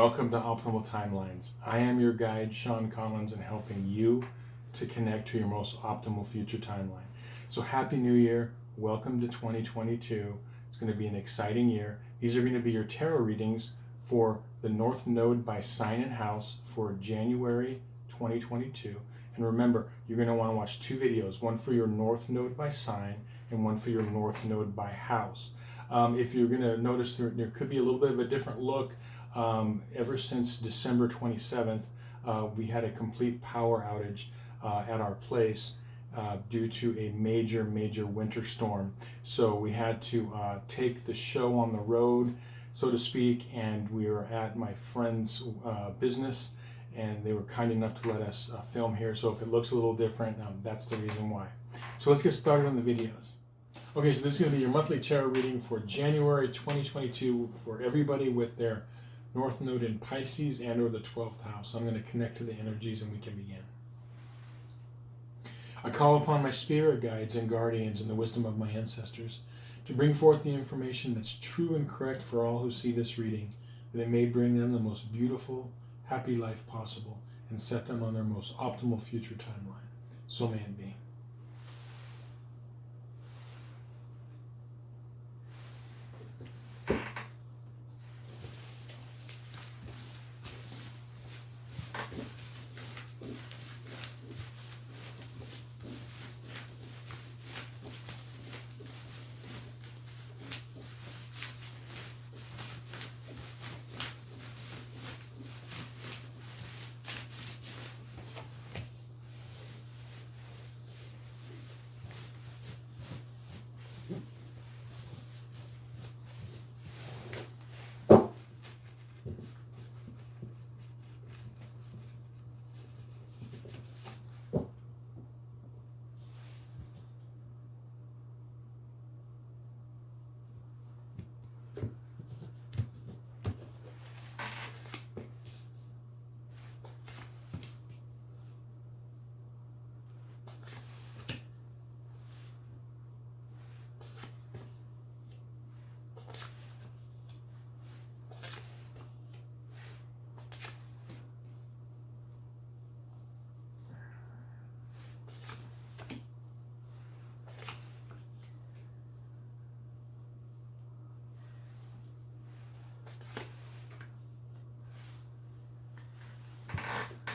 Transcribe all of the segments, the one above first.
welcome to Optimal Timelines. I am your guide, Sean Collins, and helping you to connect to your most optimal future timeline. So Happy New Year. Welcome to 2022. It's going to be an exciting year. These are going to be your tarot readings for the North Node by sign and house for January 2022. And remember, you're going to want to watch two videos, one for your North Node by sign and one for your North Node by house. If you're going to notice, there could be a little bit of a different look. Ever since December 27th, we had a complete power outage at our place due to a major winter storm. So we had to take the show on the road, so to speak, and we were at my friend's business, and they were kind enough to let us film here. So if it looks a little different, that's the reason why. So let's get started on the videos. Okay, so this is going to be your monthly tarot reading for January 2022 for everybody with their North Node in Pisces and or the 12th house. So I'm going to connect to the energies and we can begin. I call upon my spirit guides and guardians and the wisdom of my ancestors to bring forth the information that's true and correct for all who see this reading, that it may bring them the most beautiful, happy life possible and set them on their most optimal future timeline. So may it be.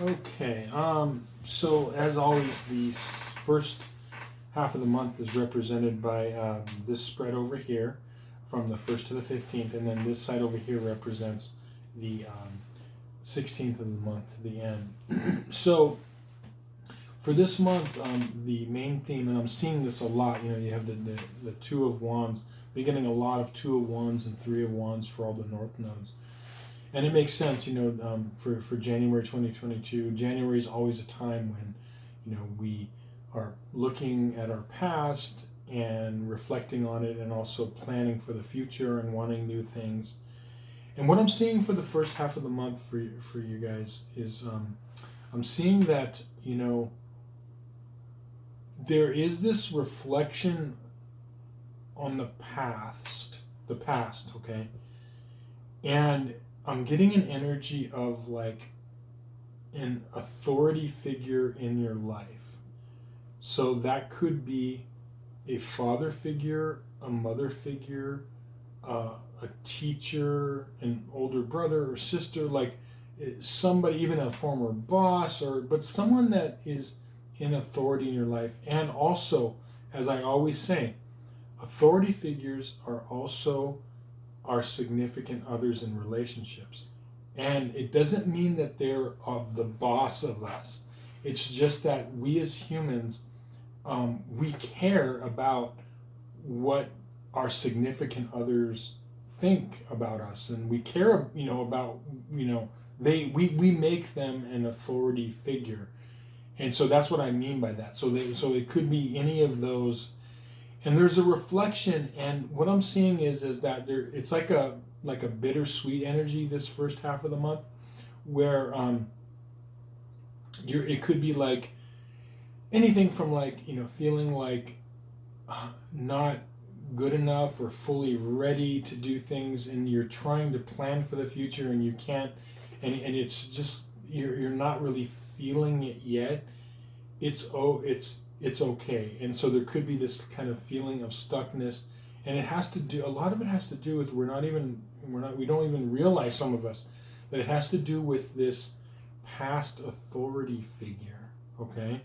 Okay, so as always, the first half of the month is represented by this spread over here from the 1st to the 15th, and then this side over here represents the 16th of the month, the end. So for this month, the main theme, and I'm seeing this a lot, you know, you have the Two of Wands. We're getting a lot of Two of Wands and Three of Wands for all the North Nodes. And it makes sense, you know, for January 2022. January is always a time when, you know, we are looking at our past and reflecting on it and also planning for the future and wanting new things. And what I'm seeing for the first half of the month for you guys is I'm seeing that, you know, there is this reflection on the past, okay? And I'm getting an energy of like an authority figure in your life. So that could be a father figure, a mother figure, a teacher, an older brother or sister, like somebody, even a former boss, but someone that is in authority in your life. And also, as I always say, authority figures are also our significant others in relationships. And it doesn't mean that they're the boss of us. It's just that we as humans, we care about what our significant others think about us. And we care, you know, about, you know, we make them an authority figure. And so that's what I mean by that. So it could be any of those. And there's a reflection, and what I'm seeing is that it's like a bittersweet energy this first half of the month, where it could be like anything from like, you know, feeling like not good enough or fully ready to do things, and you're trying to plan for the future and you can't, and it's just you're not really feeling it yet, it's okay. And so there could be this kind of feeling of stuckness, and it has to do, a lot of it has to do with, we don't even realize, some of us, that it has to do with this past authority figure, okay?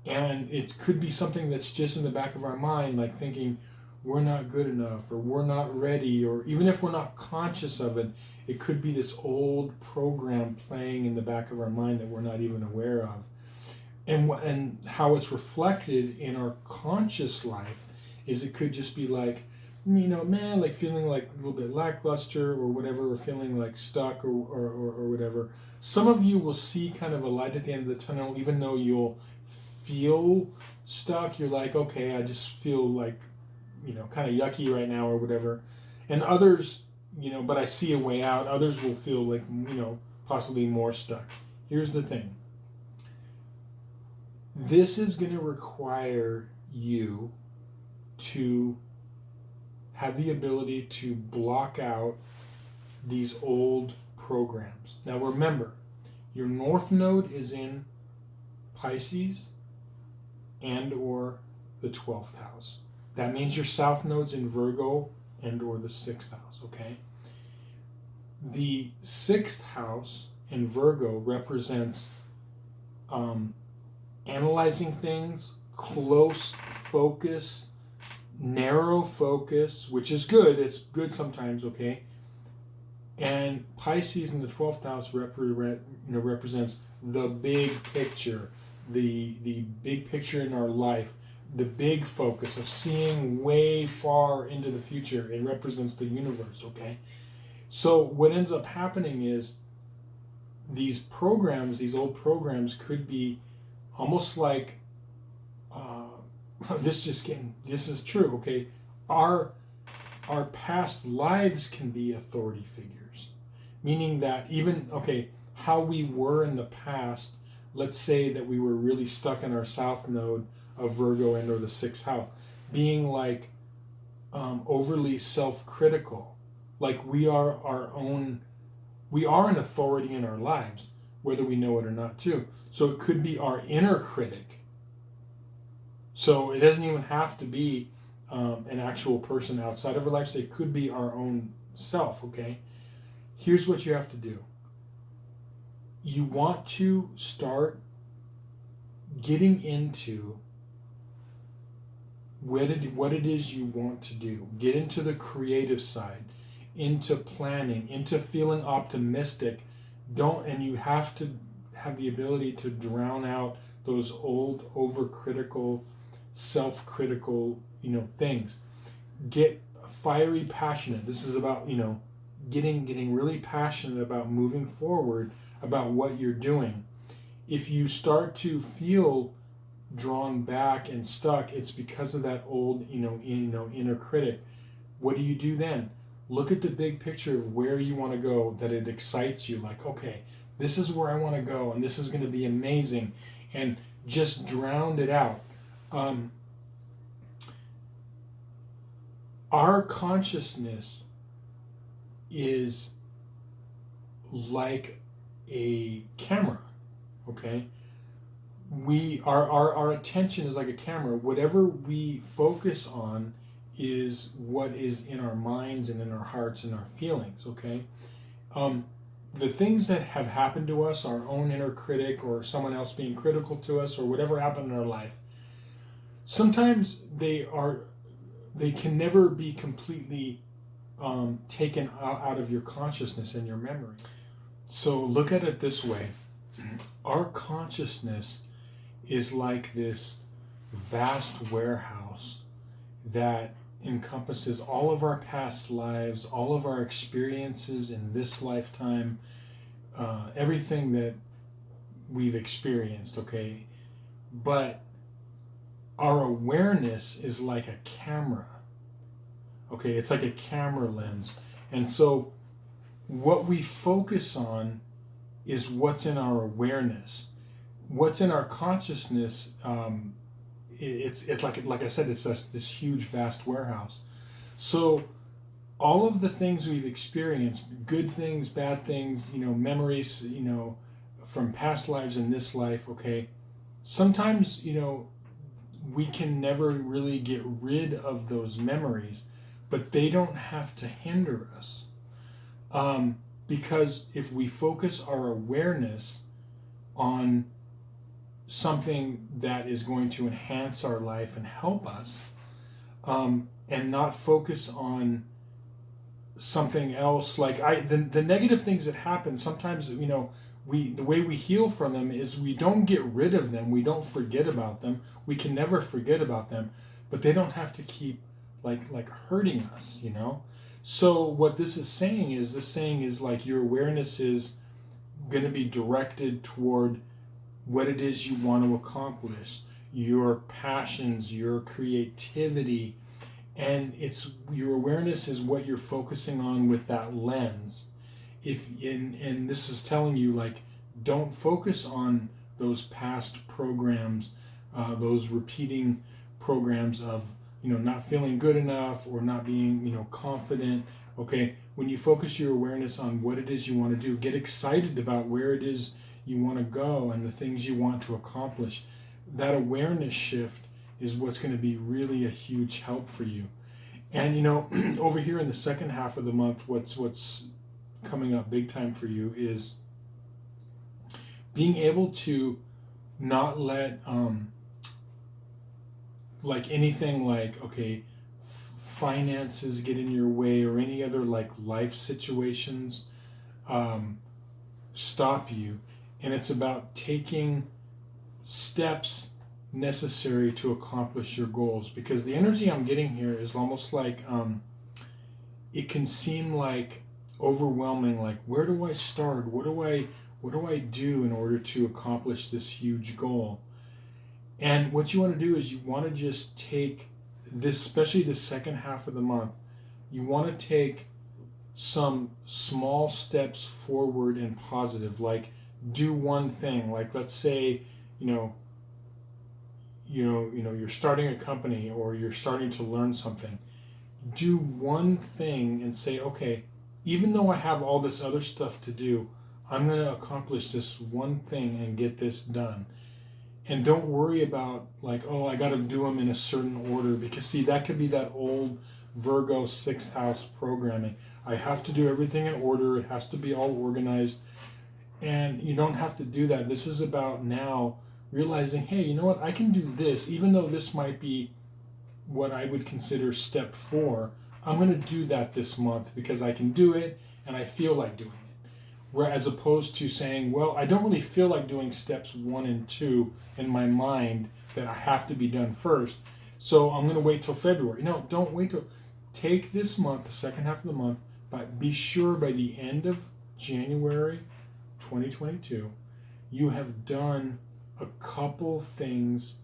And it could be something that's just in the back of our mind, like thinking we're not good enough, or we're not ready, or even if we're not conscious of it, it could be this old program playing in the back of our mind that we're not even aware of. And how it's reflected in our conscious life is, it could just be like, man, like feeling like a little bit lackluster or whatever, or feeling like stuck or whatever. Some of you will see kind of a light at the end of the tunnel, even though you'll feel stuck. You're like, okay, I just feel like, kind of yucky right now or whatever. And others, but I see a way out. Others will feel like, possibly more stuck. Here's the thing. This is going to require you to have the ability to block out these old programs. Now remember, your north node is in Pisces and or the 12th house. That means your south node's in Virgo and or the 6th house, okay? The 6th house in Virgo represents analyzing things, close focus, narrow focus, which is good. It's good sometimes, okay? And Pisces in the 12th house represents the big picture, the big picture in our life, the big focus of seeing way far into the future. It represents the universe, okay? So what ends up happening is these programs, these old programs, could be almost like, this is true, okay? Our past lives can be authority figures, meaning that even, okay, how we were in the past, let's say that we were really stuck in our south node of Virgo and or the 6th house, being like overly self-critical, like we are an authority in our lives, whether we know it or not too. So it could be our inner critic. So it doesn't even have to be an actual person outside of our life. So it could be our own self, okay? Here's what you have to do. You want to start getting into what it is you want to do. Get into the creative side, into planning, into feeling optimistic. And you have to have the ability to drown out those old overcritical, self-critical, things. Get fiery, passionate. This is about, getting really passionate about moving forward, about what you're doing. If you start to feel drawn back and stuck, it's because of that old, inner critic. What do you do then? Look at the big picture of where you want to go, that it excites you, like, okay, this is where I want to go, and this is going to be amazing, and just drown it out. Our consciousness is like a camera, okay? Our attention is like a camera. Whatever we focus on is what is in our minds and in our hearts and our feelings, okay? The things that have happened to us, our own inner critic or someone else being critical to us or whatever happened in our life, sometimes they can never be completely taken out of your consciousness and your memory. So look at it this way. Our consciousness is like this vast warehouse that encompasses all of our past lives, all of our experiences in this lifetime, everything that we've experienced, okay? But our awareness is like a camera, okay? It's like a camera lens. And so what we focus on is what's in our awareness. What's in our consciousness, it's like I said, it's this huge, vast warehouse. So all of the things we've experienced, good things, bad things, memories, from past lives and this life, okay, sometimes, we can never really get rid of those memories, but they don't have to hinder us. Because if we focus our awareness on something that is going to enhance our life and help us, and not focus on something else, like the negative things that happen, sometimes, the way we heal from them is we don't get rid of them, we don't forget about them, we can never forget about them, but they don't have to keep like hurting us, So what this is saying is like your awareness is going to be directed toward what it is you want to accomplish, your passions, your creativity, and it's your awareness is what you're focusing on with that lens. And this is telling you, like, don't focus on those past programs, those repeating programs of not feeling good enough or not being confident. Okay, when you focus your awareness on what it is you want to do, get excited about where it is you want to go and the things you want to accomplish. That awareness shift is what's going to be really a huge help for you. And over here in the second half of the month, what's coming up big time for you is being able to not let like anything like, okay, finances get in your way or any other like life situations stop you. And it's about taking steps necessary to accomplish your goals, because the energy I'm getting here is almost like it can seem like overwhelming, like where do I start, what do I do in order to accomplish this huge goal. And what you want to do is you want to just take this, especially the second half of the month, you want to take some small steps forward and positive, like do one thing. Like let's say you're starting a company or you're starting to learn something. Do one thing and say, okay, even though I have all this other stuff to do, I'm going to accomplish this one thing and get this done. And don't worry about like, oh, I got to do them in a certain order, because see, that could be that old Virgo 6th house programming. I have to do everything in order. It has to be all organized. And you don't have to do that. This is about now realizing, hey, you know what? I can do this, even though this might be what I would consider step 4. I'm going to do that this month because I can do it and I feel like doing it. Whereas opposed to saying, well, I don't really feel like doing steps 1 and 2 in my mind that I have to be done first, so I'm going to wait till February. No, don't wait till. Take this month, the second half of the month, but be sure by the end of January 2022, you have done a couple things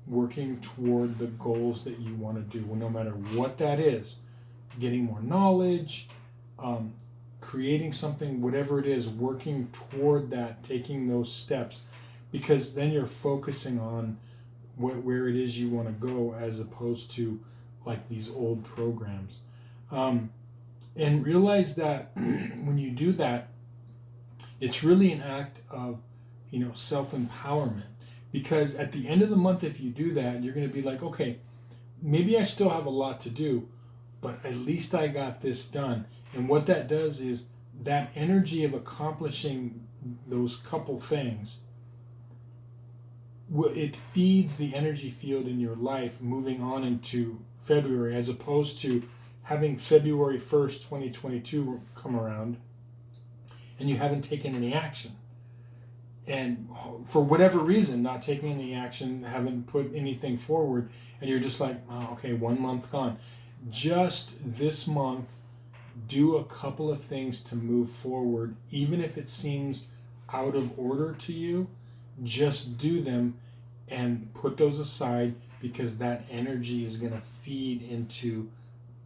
working toward the goals that you want to do, no matter what that is. Getting more knowledge, creating something, whatever it is, working toward that, taking those steps, because then you're focusing on where it is you want to go, as opposed to like these old programs. And realize that when you do that, it's really an act of self-empowerment, because at the end of the month, if you do that, you're going to be like, okay, maybe I still have a lot to do, but at least I got this done. And what that does is that energy of accomplishing those couple things, it feeds the energy field in your life moving on into February, as opposed to having February 1st, 2022 come around and you haven't taken any action. And for whatever reason, not taking any action, haven't put anything forward, and you're just like, oh, okay, 1 month gone. Just this month, do a couple of things to move forward, even if it seems out of order to you. Just do them and put those aside, because that energy is going to feed into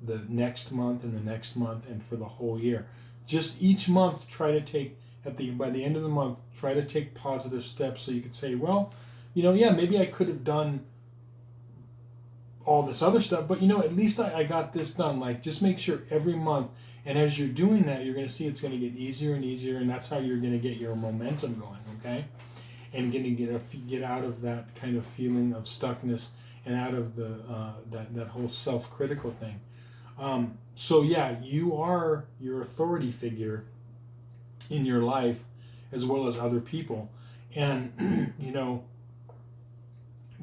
the next month and the next month and for the whole year. Just each month, try to take, by the end of the month, try to take positive steps, so you could say, well, yeah, maybe I could have done all this other stuff, but at least I got this done. Like, just make sure every month, and as you're doing that, you're going to see it's going to get easier and easier, and that's how you're going to get your momentum going, okay? And going to get out of that kind of feeling of stuckness and out of the that whole self-critical thing. So yeah, you are your authority figure in your life as well as other people, and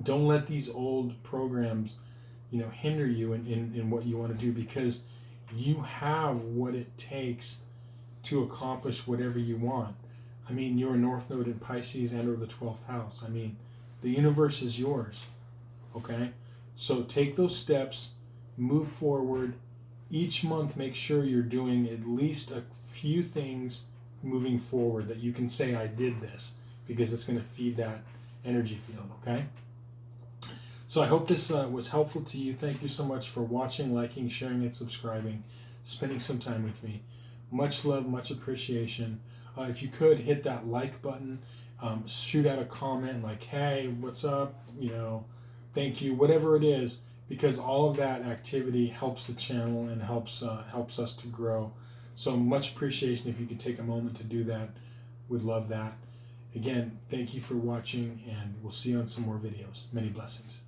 don't let these old programs hinder you in what you want to do, because you have what it takes to accomplish whatever you want. I mean, you're a North Node in Pisces and or the 12th house. I mean, the universe is yours, okay? So take those steps, move forward. Each month, make sure you're doing at least a few things moving forward that you can say, I did this, because it's going to feed that energy field, okay? So I hope this was helpful to you. Thank you so much for watching, liking, sharing, and subscribing, spending some time with me. Much love, much appreciation. If you could hit that like button, shoot out a comment like, hey, what's up, thank you, whatever it is, because all of that activity helps the channel and helps us to grow. So much appreciation if you could take a moment to do that. Would love that. Again, thank you for watching, and we'll see you on some more videos. Many blessings.